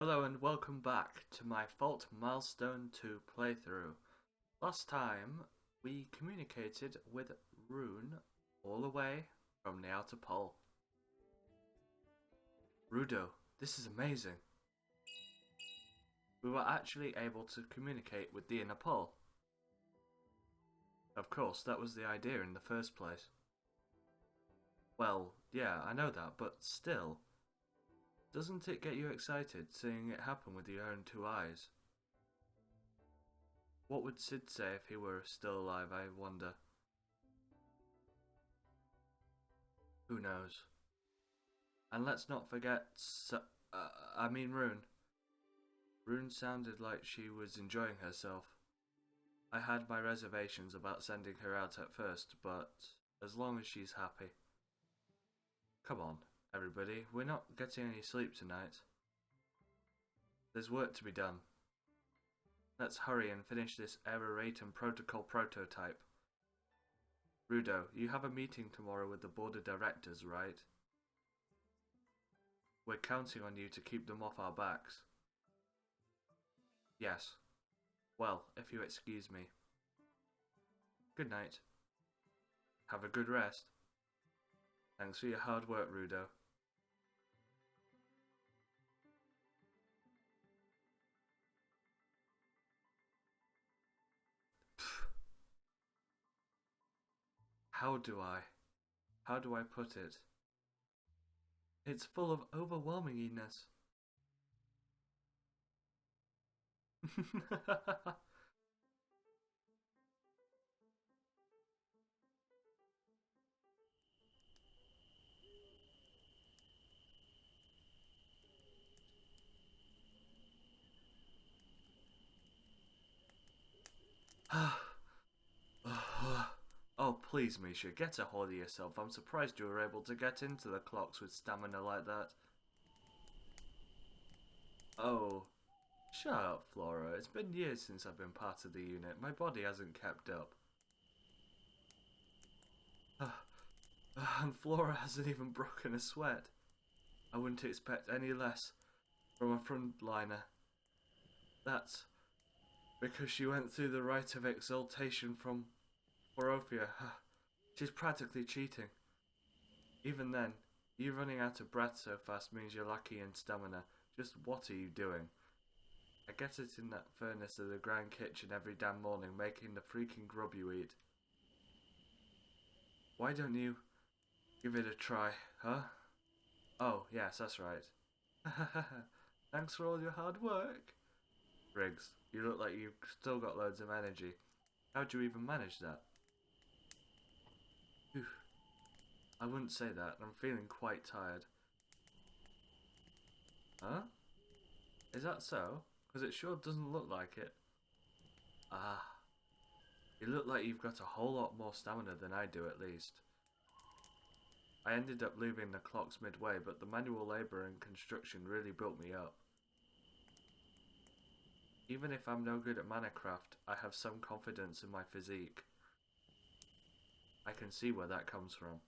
Hello and welcome back to my Fault Milestone 2 playthrough. Last time we communicated with Rune all the way from the outer pole. Rudo, this is amazing. We were actually able to communicate with the inner pole. Of course, that was the idea in the first place. Well, yeah, I know that, but still. Doesn't it get you excited seeing it happen with your own two eyes? What would Sid say if he were still alive, I wonder? Who knows? And let's not forget Rune. Rune sounded like she was enjoying herself. I had my reservations about sending her out at first, but as long as she's happy. Come on, everybody, we're not getting any sleep tonight. There's work to be done. Let's hurry and finish this aeratum protocol prototype. Rudo, you have a meeting tomorrow with the board of directors, right? We're counting on you to keep them off our backs. Yes. Well, if you excuse me. Good night. Have a good rest. Thanks for your hard work, Rudo. How do I put it? It's full of overwhelmingness. Oh, please, Misha, get a hold of yourself. I'm surprised you were able to get into the clocks with stamina like that. Oh, shut up, Flora. It's been years since I've been part of the unit. My body hasn't kept up. And Flora hasn't even broken a sweat. I wouldn't expect any less from a frontliner. That's because she went through the rite of exaltation from Barovia. She's practically cheating. Even then, you running out of breath so fast means you're lucky in stamina. Just what are you doing? I get it in that furnace of the grand kitchen every damn morning, making the freaking grub you eat. Why don't you give it a try, huh? Oh, yes, that's right. Thanks for all your hard work. Briggs, you look like you've still got loads of energy. How'd you even manage that? Whew. I wouldn't say that. I'm feeling quite tired. Huh? Is that so? Because it sure doesn't look like it. Ah. You look like you've got a whole lot more stamina than I do at least. I ended up leaving the clocks midway, but the manual labour and construction really built me up. Even if I'm no good at manacraft, I have some confidence in my physique. I can see where that comes from.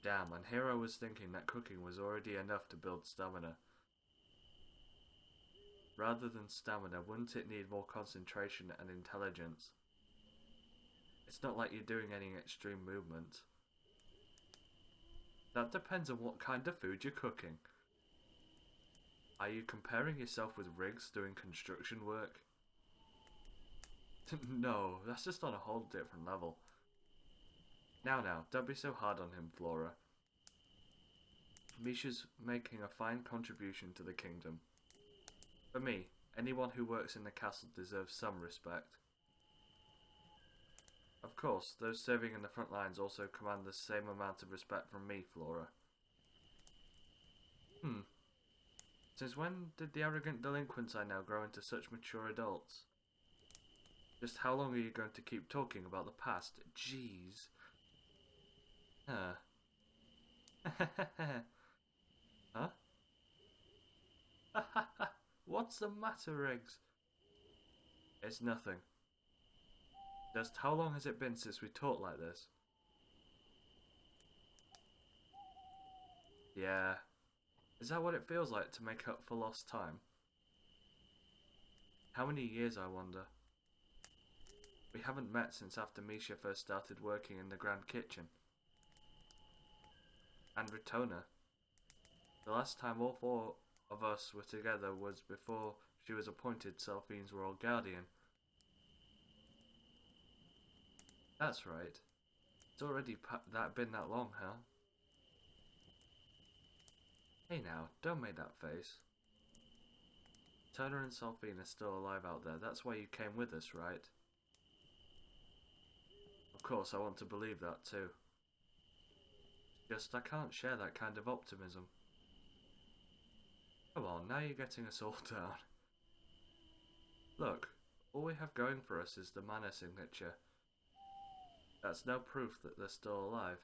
Damn, and here I was thinking that cooking was already enough to build stamina. Rather than stamina, wouldn't it need more concentration and intelligence? It's not like you're doing any extreme movement. That depends on what kind of food you're cooking. Are you comparing yourself with Riggs doing construction work? No, that's just on a whole different level. Now, don't be so hard on him, Flora. Misha's making a fine contribution to the kingdom. For me, anyone who works in the castle deserves some respect. Of course, those serving in the front lines also command the same amount of respect from me, Flora. Since when did the arrogant delinquents I know grow into such mature adults? Just how long are you going to keep talking about the past? Jeez. Huh? What's the matter, Riggs? It's nothing. Just how long has it been since we talked like this? Yeah. Is that what it feels like to make up for lost time? How many years, I wonder? We haven't met since after Misha first started working in the Grand Kitchen. And Ritona. The last time all four of us were together was before she was appointed Selphine's Royal Guardian. That's right. It's already been that long, huh? Hey now, don't make that face. Turner and Selphine are still alive out there. That's why you came with us, right? Of course, I want to believe that too. Just I can't share that kind of optimism. Come on, now you're getting us all down. Look, all we have going for us is the mana signature. That's no proof that they're still alive.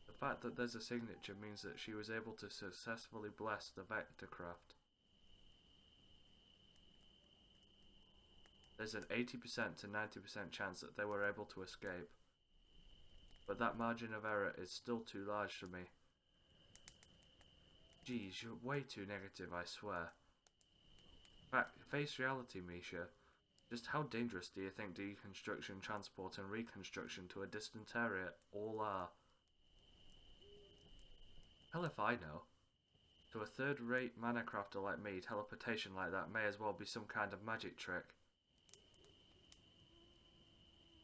The fact that there's a signature means that she was able to successfully bless the Vectorcraft. There's an 80% to 90% chance that they were able to escape. But that margin of error is still too large for me. Geez, you're way too negative, I swear. Face reality, Misha. Just how dangerous do you think deconstruction, transport and reconstruction to a distant area all are? Hell if I know. To a third-rate mana crafter like me, teleportation like that may as well be some kind of magic trick.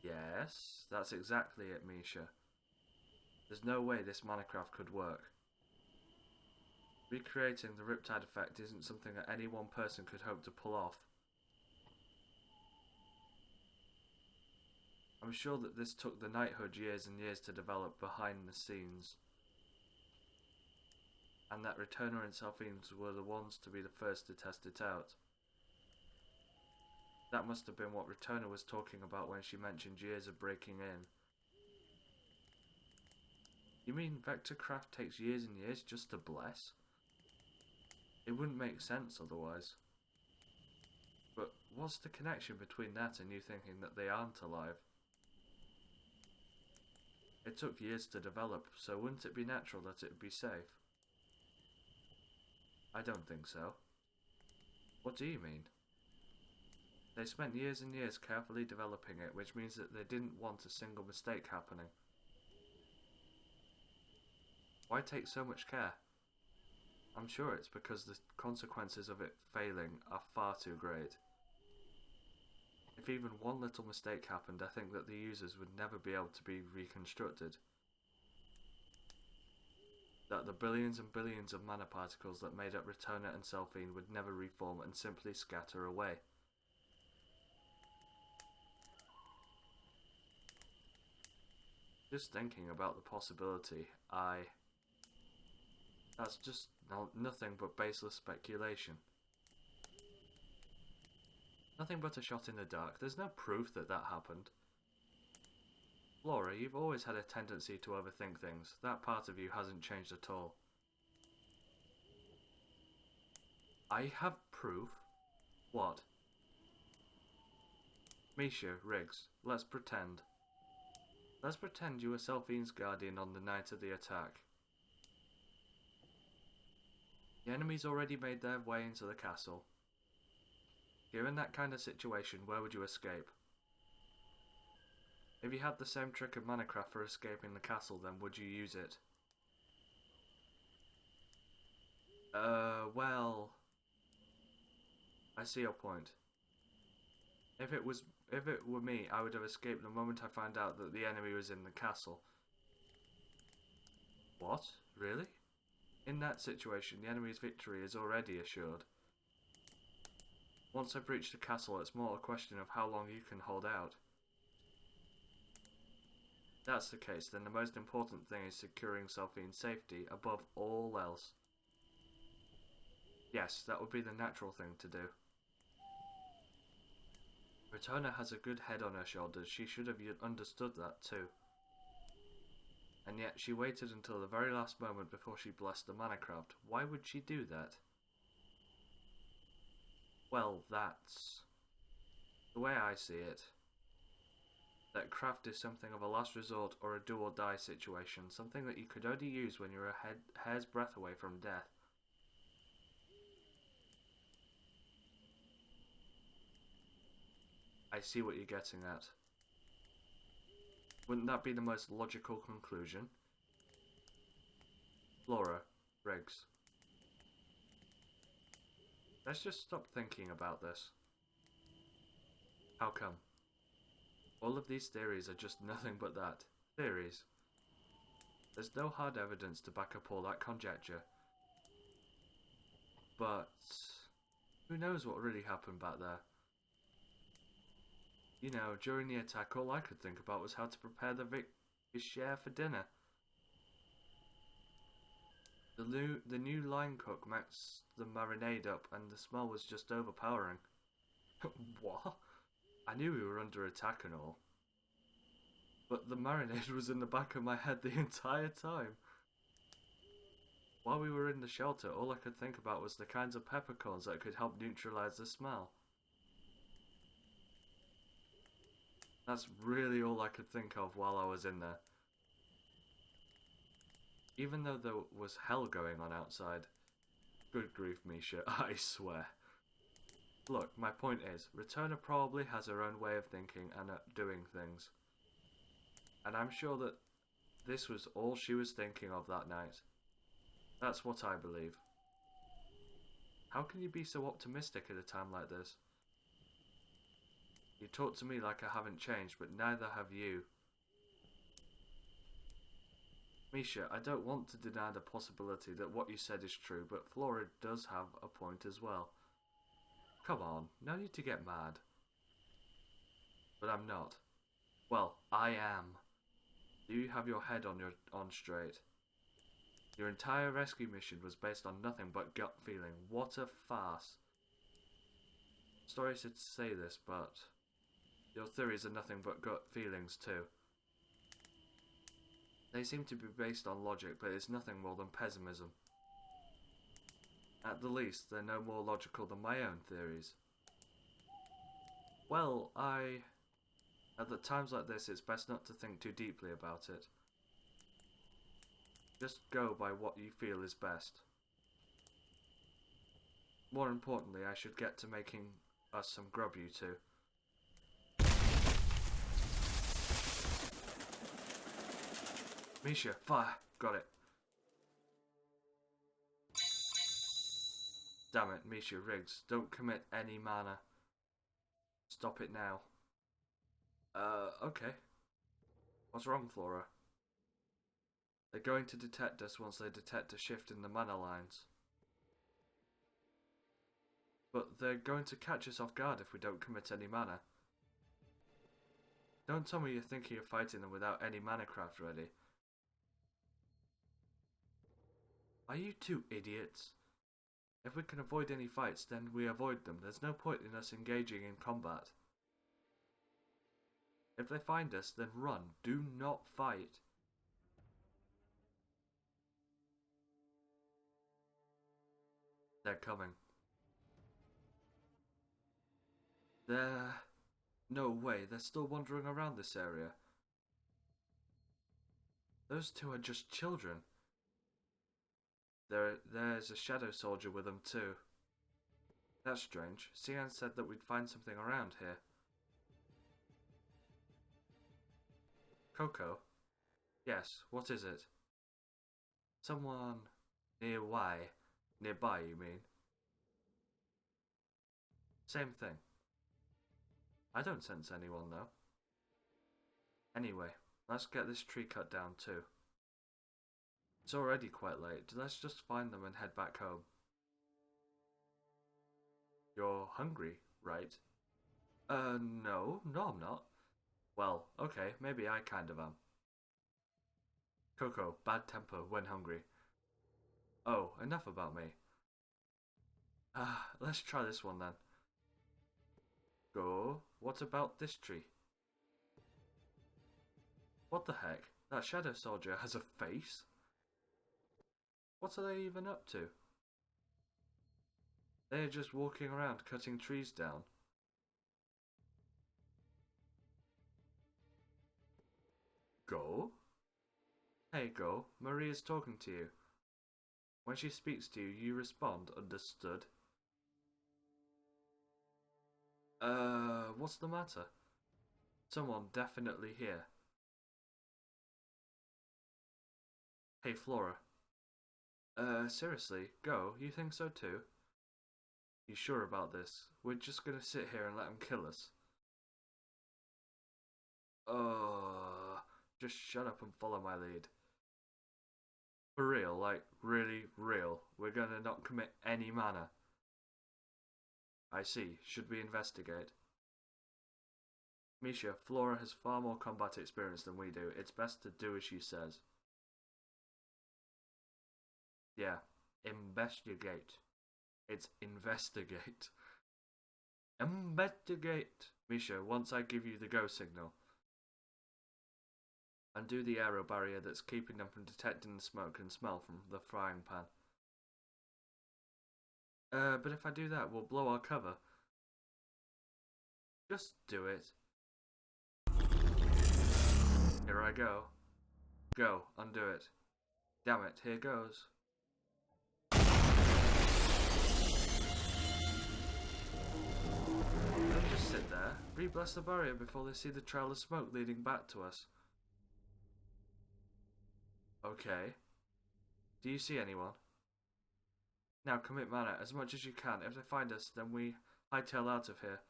Yes, that's exactly it, Misha. There's no way this mana craft could work. Recreating the Riptide effect isn't something that any one person could hope to pull off. I'm sure that this took the Knighthood years and years to develop behind the scenes. And that Returner and Selphines were the ones to be the first to test it out. That must have been what Returner was talking about when she mentioned years of breaking in. You mean Vectorcraft takes years and years just to bless? It wouldn't make sense otherwise. But what's the connection between that and you thinking that they aren't alive? It took years to develop, so wouldn't it be natural that it would be safe? I don't think so. What do you mean? They spent years and years carefully developing it, which means that they didn't want a single mistake happening. Why take so much care? I'm sure it's because the consequences of it failing are far too great. If even one little mistake happened, I think that the users would never be able to be reconstructed. That the billions and billions of mana particles that made up Returner and Selphine would never reform and simply scatter away. Just thinking about the possibility, that's just nothing but baseless speculation. Nothing but a shot in the dark. There's no proof that that happened. Laura, you've always had a tendency to overthink things. That part of you hasn't changed at all. I have proof? What? Misha, Riggs, let's pretend. Let's pretend you were Selphine's guardian on the night of the attack. The enemies already made their way into the castle. Given that kind of situation, where would you escape? If you had the same trick of Manacraft for escaping the castle, then would you use it? Well... I see your point. If it were me, I would have escaped the moment I found out that the enemy was in the castle. What? Really? In that situation, the enemy's victory is already assured. Once I've reached the castle, it's more a question of how long you can hold out. If that's the case, then the most important thing is securing Selphine's safety above all else. Yes, that would be the natural thing to do. Returner has a good head on her shoulders. She should have understood that too. And yet she waited until the very last moment before she blessed the Manacraft. Why would she do that? Well, that's the way I see it. That craft is something of a last resort or a do or die situation, something that you could only use when you're a hair's breadth away from death. I see what you're getting at. Wouldn't that be the most logical conclusion? Flora, Riggs. Let's just stop thinking about this. How come? All of these theories are just nothing but that. Theories. There's no hard evidence to back up all that conjecture. But who knows what really happened back there? You know, during the attack, all I could think about was how to prepare the Misha for dinner. The new line cook mixed the marinade up, and the smell was just overpowering. What? I knew we were under attack and all, but the marinade was in the back of my head the entire time. While we were in the shelter, all I could think about was the kinds of peppercorns that could help neutralize the smell. That's really all I could think of while I was in there. Even though there was hell going on outside. Good grief, Misha, I swear. Look, my point is, Returner probably has her own way of thinking and doing things. And I'm sure that this was all she was thinking of that night. That's what I believe. How can you be so optimistic at a time like this? You talk to me like I haven't changed, but neither have you. Misha, I don't want to deny the possibility that what you said is true, but Flora does have a point as well. Come on, no need to get mad. But I'm not. Well, I am. Do you have your head on straight? Your entire rescue mission was based on nothing but gut feeling. What a farce. Sorry to say this, but your theories are nothing but gut feelings too. They seem to be based on logic, but it's nothing more than pessimism. At the least, they're no more logical than my own theories. Well, at the times like this, it's best not to think too deeply about it. Just go by what you feel is best. More importantly, I should get to making us some grub, you two. Misha, fire! Got it. Damn it, Misha, Riggs, don't commit any mana. Stop it now. Okay. What's wrong, Flora? They're going to detect us once they detect a shift in the mana lines. But they're going to catch us off guard if we don't commit any mana. Don't tell me you're thinking of fighting them without any mana craft ready. Are you two idiots? If we can avoid any fights, then we avoid them. There's no point in us engaging in combat. If they find us, then run. Do not fight. They're coming. No way, they're still wandering around this area. Those two are just children. There's a shadow soldier with them too. That's strange. Cian said that we'd find something around here. Coco? Yes, what is it? Someone nearby. Nearby, you mean? Same thing. I don't sense anyone though. Anyway, let's get this tree cut down too. It's already quite late. Let's just find them and head back home. You're hungry, right? No, I'm not. Well, okay, maybe I kind of am. Coco, bad temper when hungry. Oh, enough about me. Let's try this one then. Go, what about this tree? What the heck? That shadow soldier has a face? What are they even up to? They're just walking around cutting trees down. Hey, Go, Marie is talking to you. When she speaks to you, you respond, understood? What's the matter? Someone definitely here. Hey, Flora. Seriously, Go, you think so too? You sure about this? We're just gonna sit here and let him kill us. Just shut up and follow my lead. For real, like, really real. We're gonna not commit any manner. I see. Should we investigate? Misha, Flora has far more combat experience than we do. It's best to do as she says. Yeah. Investigate. It's investigate. Investigate! Misha, once I give you the go signal. Undo the aero barrier that's keeping them from detecting the smoke and smell from the frying pan. But if I do that, we'll blow our cover. Just do it. Here I go. Go, undo it. Damn it, here goes. Don't just sit there. Re-blast the barrier before they see the trail of smoke leading back to us. Okay. Do you see anyone? Now commit manner as much as you can. If they find us, then we hightail out of here.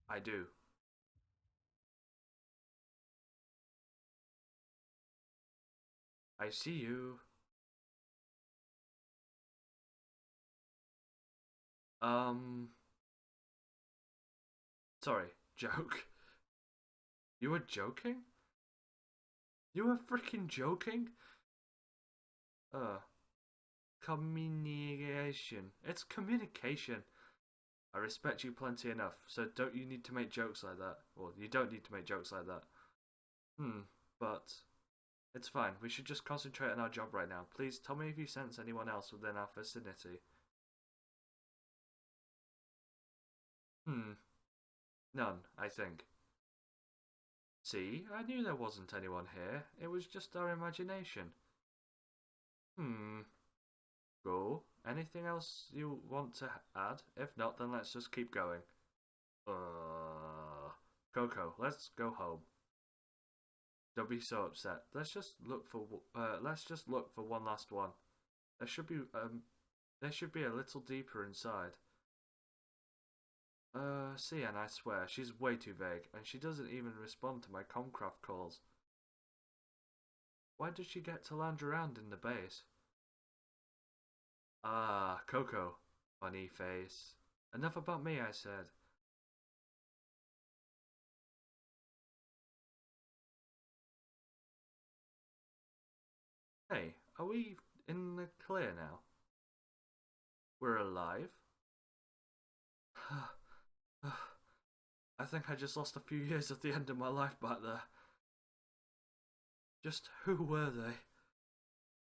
I do. I see you. Sorry, joke. You were joking? You were freaking joking? Communication. It's communication. I respect you plenty enough, so don't you need to make jokes like that? Well, you don't need to make jokes like that. But it's fine. We should just concentrate on our job right now. Please tell me if you sense anyone else within our vicinity. None, I think. See, I knew there wasn't anyone here. It was just our imagination. Go. Anything else you want to add? If not, then let's just keep going. Coco, let's go home. Don't be so upset. Let's just look for one last one. There should be a little deeper inside. Cian, I swear, she's way too vague, and she doesn't even respond to my Comcraft calls. Why did she get to lounge around in the base? Ah, Coco. Funny face. Enough about me, I said. Hey, are we in the clear now? We're alive? I think I just lost a few years of the end of my life back there. Just who were they?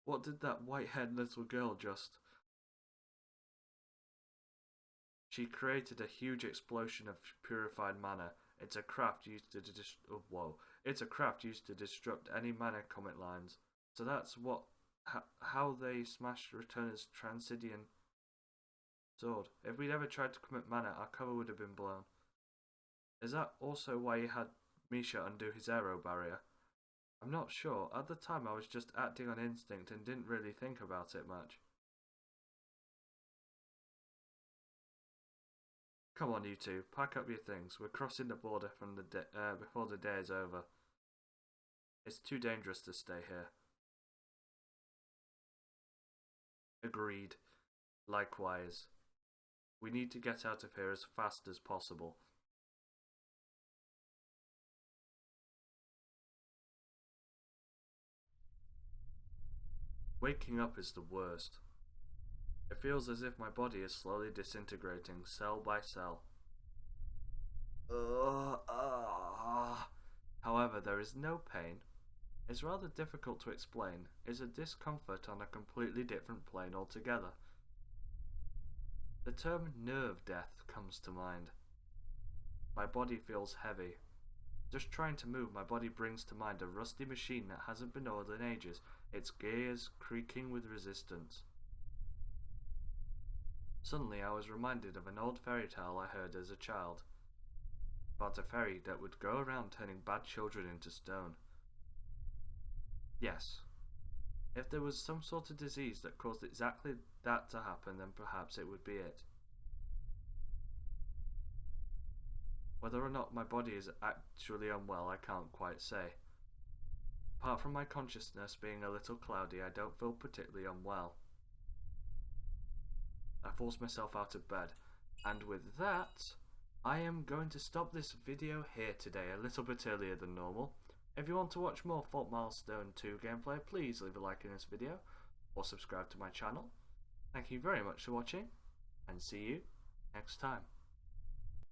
What did that white-haired little girl just... She created a huge explosion of purified mana. It's a craft used to It's a craft used to disrupt any mana comet lines. So that's how they smashed Returner's Transidian sword. If we'd ever tried to commit mana, our cover would have been blown. Is that also why you had Misha undo his aero barrier? I'm not sure. At the time I was just acting on instinct and didn't really think about it much. Come on, you two, pack up your things. We're crossing the border from before the day is over. It's too dangerous to stay here. Agreed. Likewise. We need to get out of here as fast as possible. Waking up is the worst. It feels as if my body is slowly disintegrating, cell by cell. However, there is no pain. It's rather difficult to explain. It's a discomfort on a completely different plane altogether. The term nerve death comes to mind. My body feels heavy. Just trying to move, my body brings to mind a rusty machine that hasn't been oiled in ages, its gears creaking with resistance. Suddenly I was reminded of an old fairy tale I heard as a child, about a fairy that would go around turning bad children into stone. Yes, if there was some sort of disease that caused exactly that to happen, then perhaps it would be it. Whether or not my body is actually unwell, I can't quite say. Apart from my consciousness being a little cloudy, I don't feel particularly unwell. I force myself out of bed, and with that, I am going to stop this video here today, a little bit earlier than normal. If you want to watch more Milestone 2 gameplay, please leave a like in this video, or subscribe to my channel. Thank you very much for watching, and see you next time.